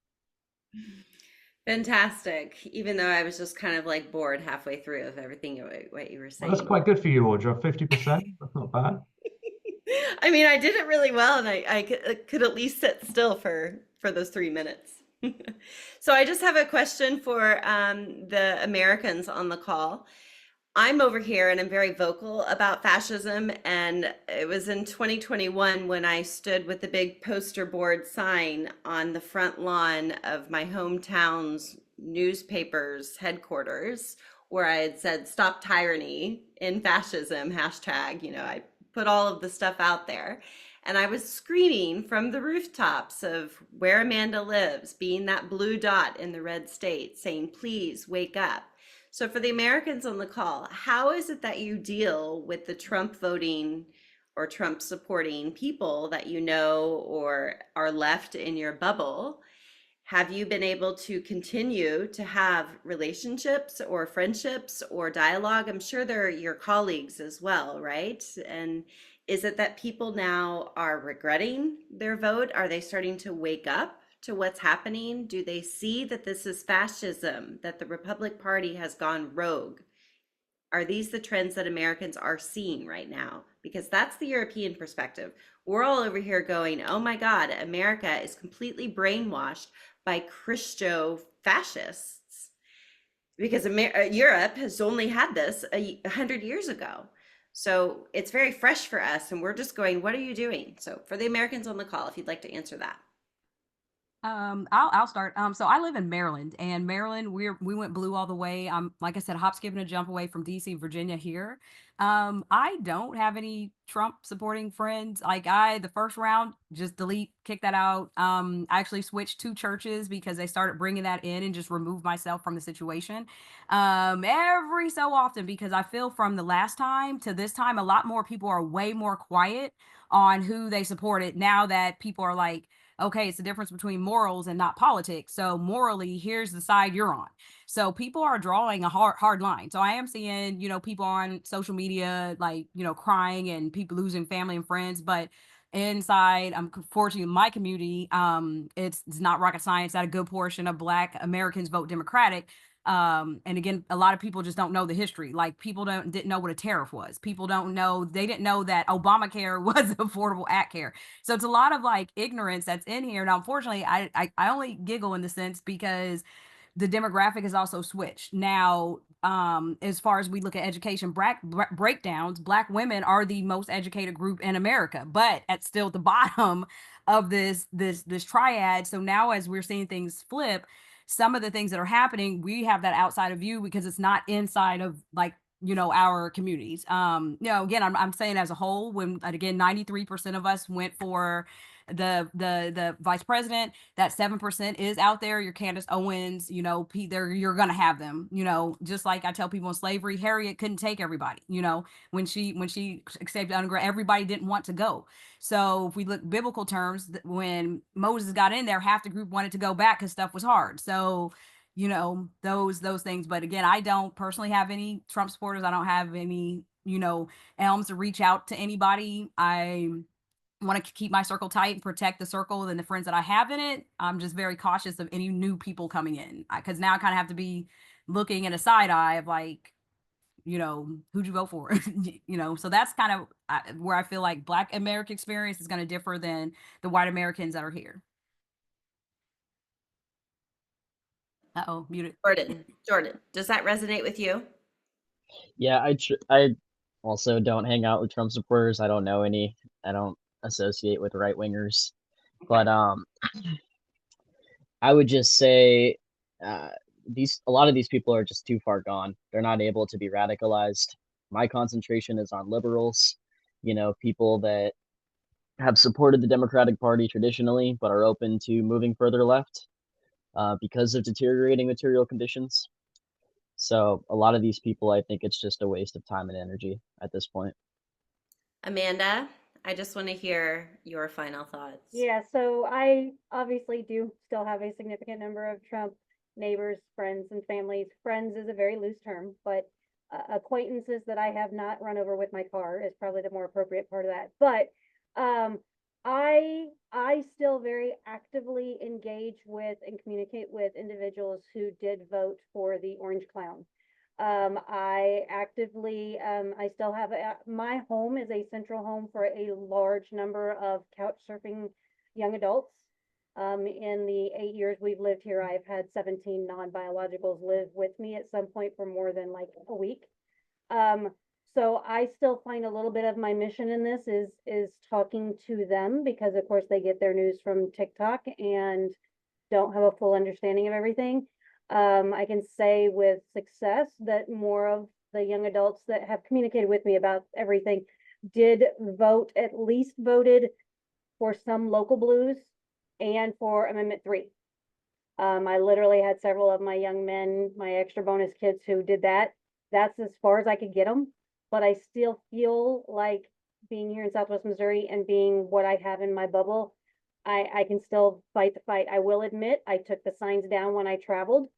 Fantastic. Even though I was just kind of like bored halfway through of everything what you were Well, that's saying. quite good for you, Audra. 50%. That's not bad. I mean, I did it really well, and I could at least sit still for those 3 minutes. So I just have a question for the Americans on the call. I'm over here and I'm very vocal about fascism. And it was in 2021 when I stood with the big poster board sign on the front lawn of my hometown's newspaper's headquarters, where I had said, "Stop tyranny in fascism," hashtag, I put all of the stuff out there. And I was screaming from the rooftops of where Amanda lives, being that blue dot in the red state, saying, "Please wake up." So, for the Americans on the call, how is it that you deal with the Trump voting or Trump supporting people that you know or are left in your bubble? Have you been able to continue to have relationships or friendships or dialogue? I'm sure they're your colleagues as well, right? And is it that people now are regretting their vote? Are they starting to wake up to what's happening? Do they see that this is fascism, that the Republic Party has gone rogue? Are these the trends that Americans are seeing right now? Because that's the European perspective. We're all over here going, "Oh my God, America is completely brainwashed by Christo fascists," because Europe has only had this 100 years ago. So it's very fresh for us, and we're just going, "What are you doing?" So for the Americans on the call, if you'd like to answer that. I'll start. So I live in Maryland, and Maryland, we went blue all the way. I'm like I said, hop, skip, and a jump away from DC, Virginia here. I don't have any Trump supporting friends. Like the first round, just delete, kick that out. I actually switched to churches because they started bringing that in and just removed myself from the situation. Every so often, because I feel from the last time to this time, a lot more people are way more quiet on who they supported now that people are like, okay, it's the difference between morals and not politics. So morally, here's the side you're on. So people are drawing a hard line. So I am seeing, people on social media, like, crying and people losing family and friends. But inside, unfortunately, my community, it's not rocket science that a good portion of Black Americans vote Democratic. And again, a lot of people just don't know the history. Like people didn't know what a tariff was. People they didn't know that Obamacare was affordable care. So it's a lot of like ignorance that's in here. Now, unfortunately, I only giggle in the sense because the demographic has also switched. Now, as far as we look at education breakdowns, Black women are the most educated group in America, but at still the bottom of this triad. So now as we're seeing things flip, some of the things that are happening, we have that outside of view because it's not inside of like our communities. Again, I'm saying as a whole, when again 93% of us went for the vice president, that 7% is out there. Your Candace Owens, you're gonna have them. Just like I tell people in slavery, Harriet couldn't take everybody. When she accepted undergrad, everybody didn't want to go. So if we look biblical terms, when Moses got in there, half the group wanted to go back because stuff was hard. So those things. But again, I don't personally have any Trump supporters. I don't have any elms to reach out to anybody. I want to keep my circle tight and protect the circle and the friends that I have in it. I'm just very cautious of any new people coming in because now I kind of have to be looking in a side eye of like, who'd you vote for? So that's kind of where I feel like Black American experience is going to differ than the white Americans that are here. Uh-oh, muted. Jordan, does that resonate with you? Yeah, I also don't hang out with Trump supporters. I don't know any. I don't associate with right wingers. Okay. But I would just say a lot of these people are just too far gone. They're not able to be radicalized. My concentration is on liberals, people that have supported the Democratic Party traditionally, but are open to moving further left because of deteriorating material conditions. So a lot of these people, I think it's just a waste of time and energy at this point. Amanda, I just want to hear your final thoughts. Yeah, so I obviously do still have a significant number of Trump neighbors, friends, and families. Friends is a very loose term, but acquaintances that I have not run over with my car is probably the more appropriate part of that. But um, I still very actively engage with and communicate with individuals who did vote for the Orange Clown. I actively, I still have, my home is a central home for a large number of couch surfing young adults. In the 8 years we've lived here, I've had 17 non-biologicals live with me at some point for more than like a week. Um, so I still find a little bit of my mission in this is talking to them because of course they get their news from TikTok and don't have a full understanding of everything. I can say with success that more of the young adults that have communicated with me about everything did vote, at least voted for some local blues and for Amendment 3. I literally had several of my young men, my extra bonus kids who did that. That's as far as I could get them. But I still feel like being here in Southwest Missouri and being what I have in my bubble, I can still fight the fight. I will admit I took the signs down when I traveled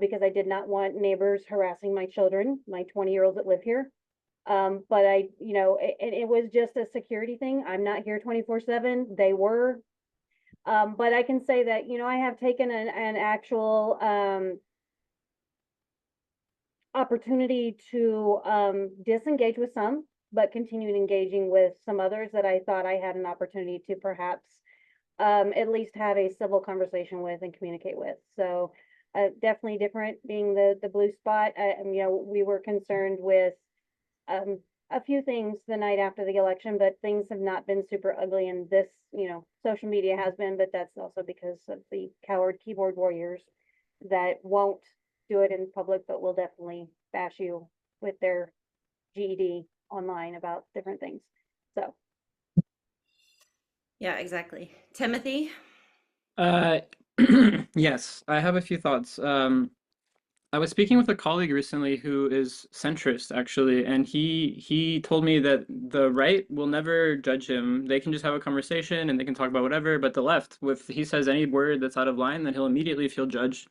because I did not want neighbors harassing my children, my 20-year-olds that live here. But it was just a security thing. I'm not here 24/7. They were. But I can say that, I have taken an actual opportunity to disengage with some, but continued engaging with some others that I thought I had an opportunity to perhaps at least have a civil conversation with and communicate with. So definitely different being the blue spot. We were concerned with a few things the night after the election, but things have not been super ugly. And this, social media has been, but that's also because of the coward keyboard warriors that won't do it in public, but will definitely bash you with their GED online about different things. So. Yeah, exactly. Timothy? Yes, I have a few thoughts. I was speaking with a colleague recently who is centrist, actually, and he told me that the right will never judge him. They can just have a conversation and they can talk about whatever, but the left, if he says any word that's out of line, then he'll immediately feel judged.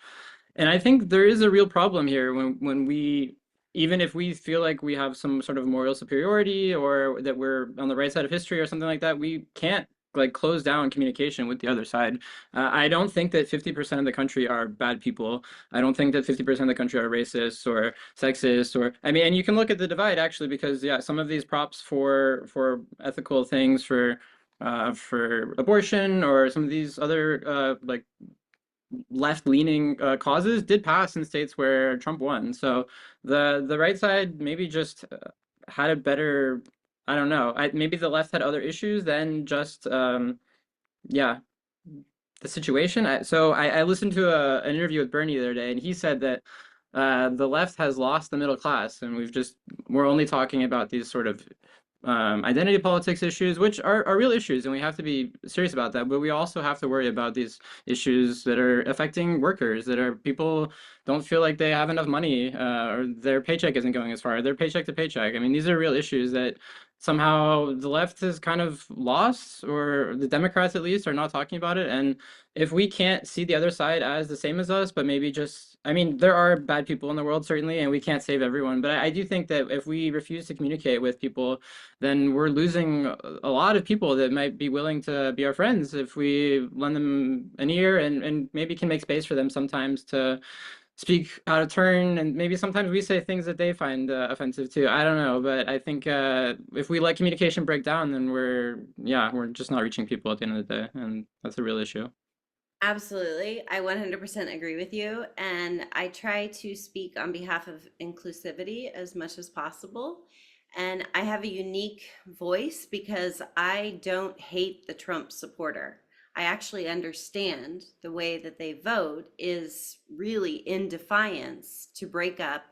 And I think there is a real problem here when we, even if we feel like we have some sort of moral superiority or that we're on the right side of history or something like that, we can't like close down communication with the other side. I don't think that 50% of the country are bad people. I don't think that 50% of the country are racist or sexist or I mean, and you can look at the divide actually because yeah, some of these props for ethical things for abortion or some of these other like left-leaning causes did pass in states where Trump won. So the right side maybe just had a better, I don't know, maybe the left had other issues than just yeah, the situation. I listened to an interview with Bernie the other day, and he said that the left has lost the middle class, and we're only talking about these sort of identity politics issues, which are real issues, and we have to be serious about that. But we also have to worry about these issues that are affecting workers, that are people don't feel like they have enough money, or their paycheck isn't going as far, their paycheck to paycheck. I mean, these are real issues that somehow the left has kind of lost, or the Democrats at least are not talking about it. And if we can't see the other side as the same as us, but maybe just, I mean, there are bad people in the world, certainly, and we can't save everyone. But I do think that if we refuse to communicate with people, then we're losing a lot of people that might be willing to be our friends if we lend them an ear and maybe can make space for them sometimes to speak out of turn. And maybe sometimes we say things that they find offensive too. I don't know. But I think if we let communication break down, then we're just not reaching people at the end of the day. And that's a real issue. Absolutely. I 100% agree with you. And I try to speak on behalf of inclusivity as much as possible. And I have a unique voice because I don't hate the Trump supporter. I actually understand the way that they vote is really in defiance to break up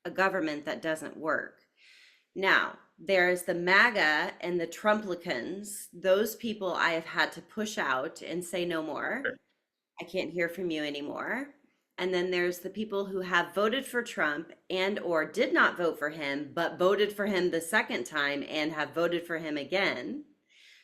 a government that doesn't work. Now, there's the MAGA and the Trumplicans. Those people I have had to push out and say no more. I can't hear from you anymore. And then there's the people who have voted for Trump and or did not vote for him, but voted for him the second time and have voted for him again.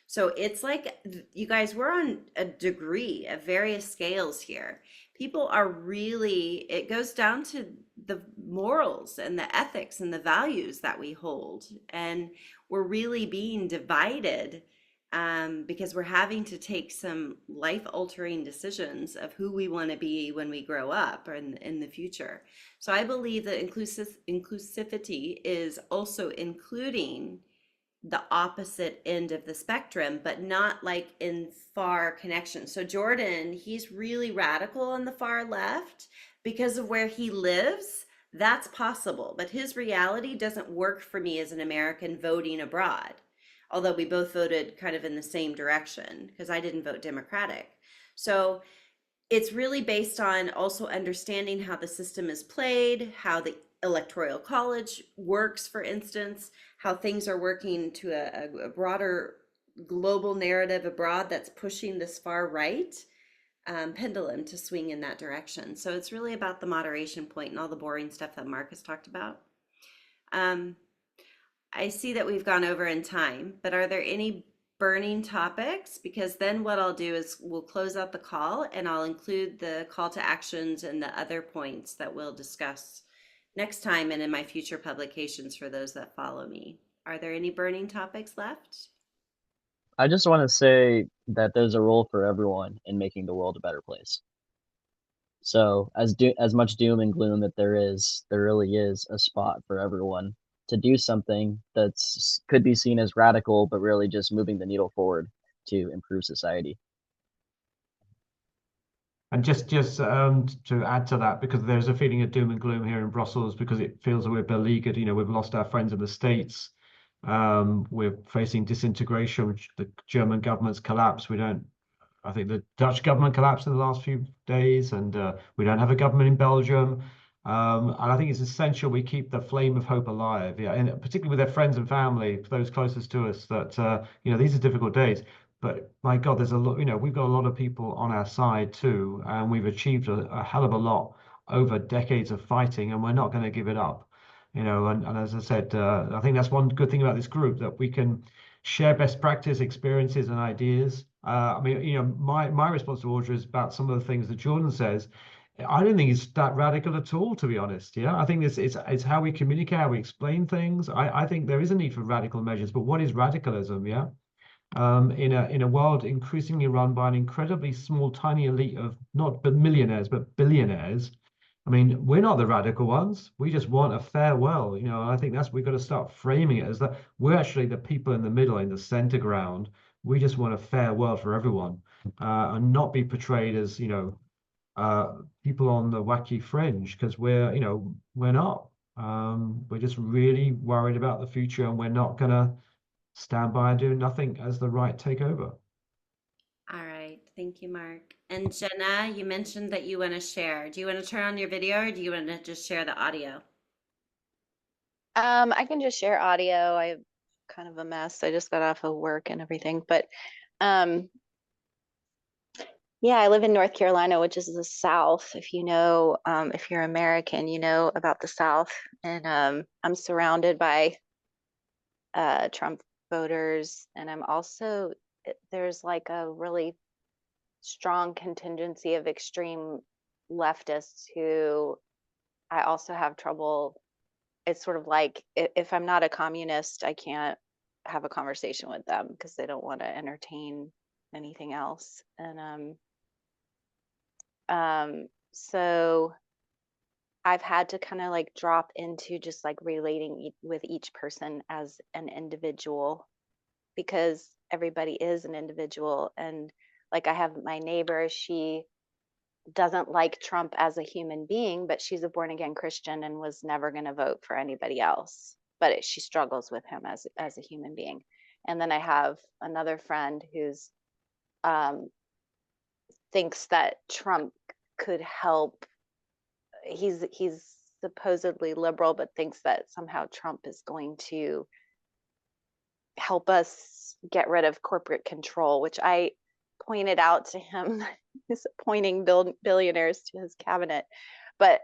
So it's like you guys, we're on a degree of various scales here. People are really, it goes down to the morals and the ethics and the values that we hold. And we're really being divided because we're having to take some life altering decisions of who we want to be when we grow up or in the future. So I believe that inclusivity is also including the opposite end of the spectrum, but not like in far connection. So Jordan, he's really radical on the far left because of where he lives. That's possible, but his reality doesn't work for me as an American voting abroad. Although we both voted kind of in the same direction because I didn't vote Democratic. So it's really based on also understanding how the system is played, how the electoral college works, for instance, how things are working to a broader global narrative abroad that's pushing this far right pendulum to swing in that direction. So it's really about the moderation point and all the boring stuff that Mark has talked about. I see that we've gone over in time, but are there any burning topics? Because then what I'll do is we'll close out the call and I'll include the call to actions and the other points that we'll discuss next time and in my future publications for those that follow me. Are there any burning topics left? I just want to say that there's a role for everyone in making the world a better place. So as much doom and gloom that there really is a spot for everyone to do something that's could be seen as radical, but really just moving the needle forward to improve society. And just to add to that, because there's a feeling of doom and gloom here in Brussels, because it feels that we're beleaguered. You know, we've lost our friends in the States. We're facing disintegration, which the German government's collapsed. I think the Dutch government collapsed in the last few days, and we don't have a government in Belgium. And I think it's essential we keep the flame of hope alive, yeah, and particularly with their friends and family, those closest to us. That these are difficult days, but my God, there's a lot. You know, we've got a lot of people on our side too, and we've achieved a hell of a lot over decades of fighting, and we're not going to give it up. You know, and as I said, I think that's one good thing about this group, that we can share best practice experiences and ideas. I mean, you know, my response to Audra is about some of the things that Jordan says. I don't think it's that radical at all, to be honest. Yeah, I think it's how we communicate, how we explain things. I think there is a need for radical measures, but what is radicalism? Yeah, in a world increasingly run by an incredibly small, tiny elite of not but millionaires but billionaires. I mean, we're not the radical ones. We just want a fair world. You know, I think that's we've got to start framing it as that we're actually the people in the middle, in the center ground. We just want a fair world for everyone, and not be portrayed as people on the wacky fringe, because we're not. We're just really worried about the future, and we're not gonna stand by and do nothing as the right take over. All right, thank you, Mark. And Jenna, you mentioned that you want to share. Do you want to turn on your video or do you want to just share the audio? I can just share audio. I'm kind of a mess. I just got off of work and everything. But yeah, I live in North Carolina, which is the South. If you know, if you're American, you know about the South. And I'm surrounded by Trump voters. And I'm also, there's like a really strong contingency of extreme leftists who I also have trouble. It's sort of like if I'm not a communist, I can't have a conversation with them because they don't want to entertain anything else. And so I've had to kind of like drop into just like relating with each person as an individual, because everybody is an individual. And like I have my neighbor, she doesn't like Trump as a human being, but she's a born again Christian and was never going to vote for anybody else. But she struggles with him as a human being. And then I have another friend who's thinks that Trump could help. He's supposedly liberal, but thinks that somehow Trump is going to help us get rid of corporate control, which I pointed out to him. He's appointing billionaires to his cabinet. But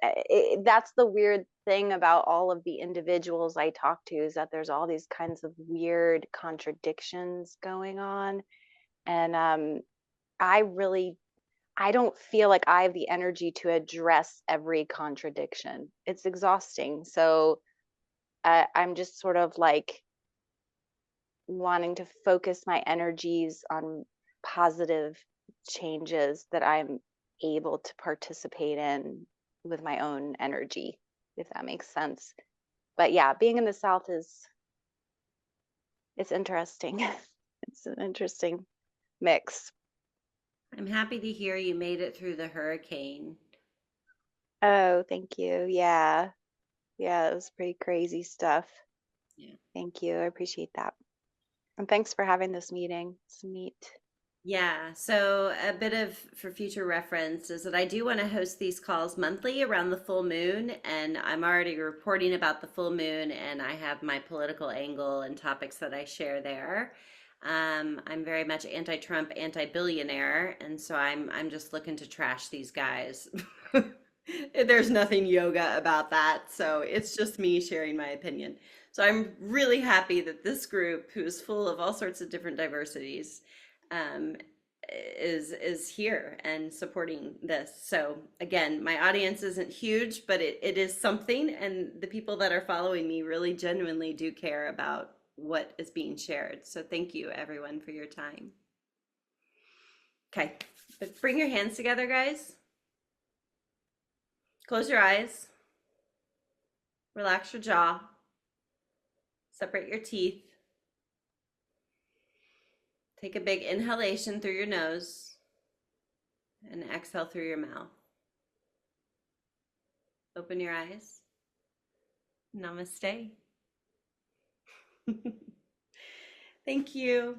that's the weird thing about all of the individuals I talk to, is that there's all these kinds of weird contradictions going on. And I don't feel like I have the energy to address every contradiction. It's exhausting. So I'm just sort of like wanting to focus my energies on positive changes that I'm able to participate in with my own energy, if that makes sense. But yeah, being in the South it's interesting. It's an interesting mix. I'm happy to hear you made it through the hurricane. Oh, thank you. Yeah. Yeah, it was pretty crazy stuff. Yeah. Thank you. I appreciate that. And thanks for having this meeting. It's neat. Yeah, so a bit of for future reference is that I do want to host these calls monthly around the full moon, and I'm already reporting about the full moon, and I have my political angle and topics that I share there. I'm very much anti-Trump, anti-billionaire, and so I'm just looking to trash these guys. There's nothing yoga about that, so it's just me sharing my opinion. So I'm really happy that this group, who is full of all sorts of different diversities, um, is here and supporting this. So again, my audience isn't huge, but it is something, and the people that are following me really genuinely do care about what is being shared. So thank you everyone for your time. Okay, but bring your hands together, guys. Close your eyes. Relax your jaw. Separate your teeth. Take a big inhalation through your nose and exhale through your mouth. Open your eyes. Namaste. Thank you.